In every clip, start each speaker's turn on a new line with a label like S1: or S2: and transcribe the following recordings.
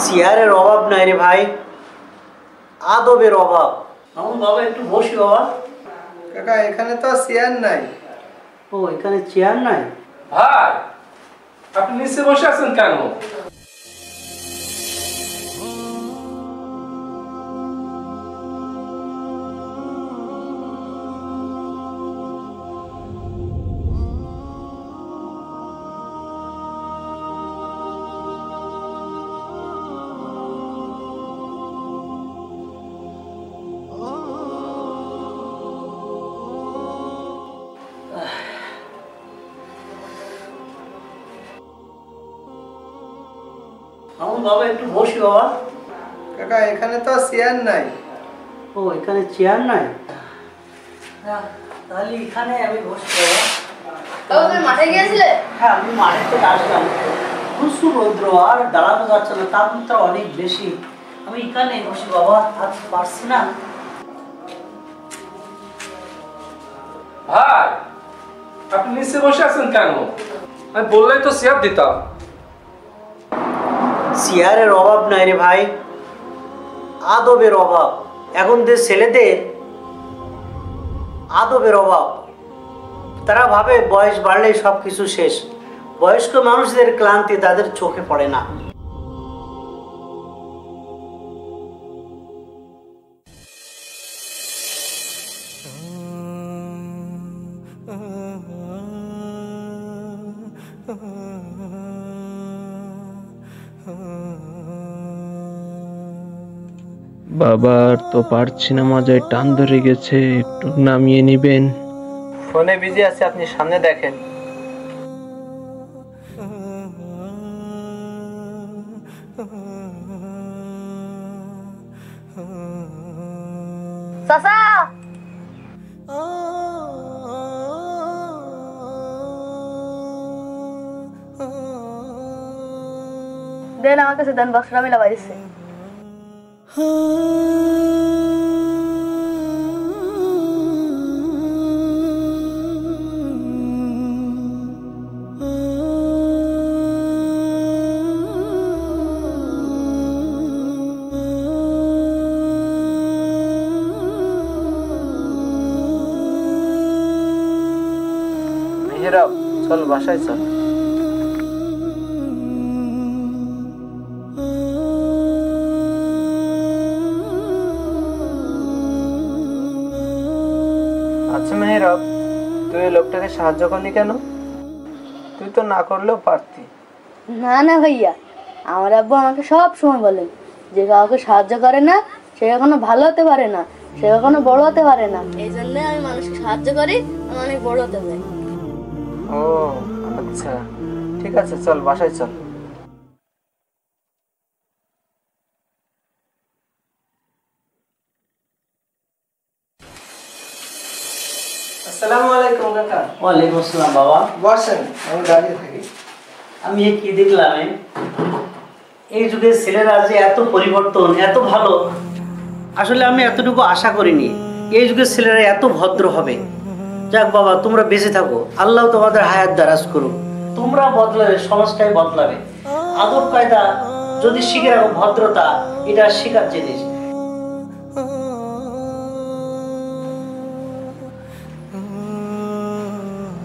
S1: চেয়ারের অভাব নাই রে ভাই, আদবের অভাব। আমার বাবা একটু বসি বাবা।
S2: কাকা এখানে তো চেয়ার নাই।
S1: ও এখানে চেয়ার নাই?
S3: ভাই আপনি নিচে বসে আছেন কেন?
S1: আমার বাবা একটু বসি বাবা।
S2: কাকা এখানে তো চেয়ার নাই।
S1: ও এখানে চেয়ার নাই, তাহলে এখানে আমি বসি বাবা।
S4: তুমি মাঠে গিয়েছিলে?
S1: হ্যাঁ আমি মাঠে থেকে আসলাম, প্রচুর রৌদ্র আর দাঁড়ানো যাচ্ছে না, তাপমাত্রা অনেক বেশি। আমি এখানে বসি বাবা, আর পারছি না।
S3: ভাই আপনি নিচে বসে আছেন কেন? আমি বললেই তো চেয়ার দিতাম।
S1: চেয়ারের অভাব নাই রে ভাই, আদবের অভাব। এখন যে ছেলেদের আদবের অভাব, তারা ভাবে বয়স বাড়লেই সব কিছু শেষ। বয়স্ক মানুষদের ক্লান্তি তাদের চোখে পড়ে না।
S5: বাবা আর তো পারছি না, মাজায় টান ধরে গেছে, একটু নামিয়ে নিবেন।
S2: ফোনে বিজি আছে, আপনি সামনে দেখেন।
S4: চাচা দেন আমার কাছে দেন, বক্সটা আমি লাগাই দিচ্ছি।
S2: মেহেরাব চল বাসায় চল। আচ্ছা মেহেরাব, তুই এই লোকটাকে সাহায্য করলি কেন? তুই তো না করলেও পারতি।
S4: না না ভাইয়া, আমার আব্বু আমাকে সব সময় বলেন যে কাউকে সাহায্য করে না সে কখনো ভালো হতে পারে না, সে কখনো বড় হতে পারে না। এই জন্য আমি মানুষকে সাহায্য করি, আমি অনেক বড় হতে পারি।
S2: ও আচ্ছা, ঠিক আছে চল বাসায় চল। আসসালামু আলাইকুম কাকা।
S1: ওয়ালাইকুম আসসালাম বাবা।
S2: বসেন, আমি দাঁড়িয়ে থাকি।
S1: আমি কি দেখলাম, এই যুগের ছেলেরা যে এত পরিবর্তন, এত ভালো, আসলে আমি এতটুকু আশা করিনি এই যুগের ছেলেরা এত ভদ্র হবে। যাক বাবা, তোমরা বেঁচে থাকো, আল্লাহ তোমাদের হায়াত দারাজ করুক। তোমরা বদলাবে, সমাজটাই বদলাবে। আদব কায়দা যদি শিখে রাখো, ভদ্রতা এটা শেখার জিনিস।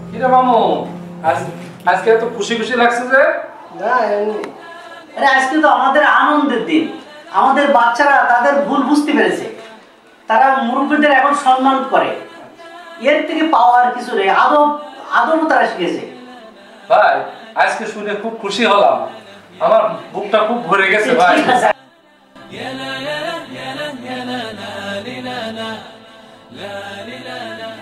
S3: কিরে মামু, আজকে এত খুশি খুশি লাগছে যে?
S2: না এমনি।
S1: আরে আজকে তো আমাদের আনন্দের দিন। আমাদের বাচ্চারা তাদের ভুল বুঝতে পেরেছে, তারা মুরব্বীদের এখন সম্মান করে। এর থেকে পাওয়ার কিছু নেই, আদবও তারা শিখেছে।
S3: ভাই আজকে শুনে খুব খুশি হলাম, আমার বুকটা খুব ভরে গেছে ভাই।
S1: ঠিক আছে।
S6: لا لا لا لا لا لا لا لا لا لا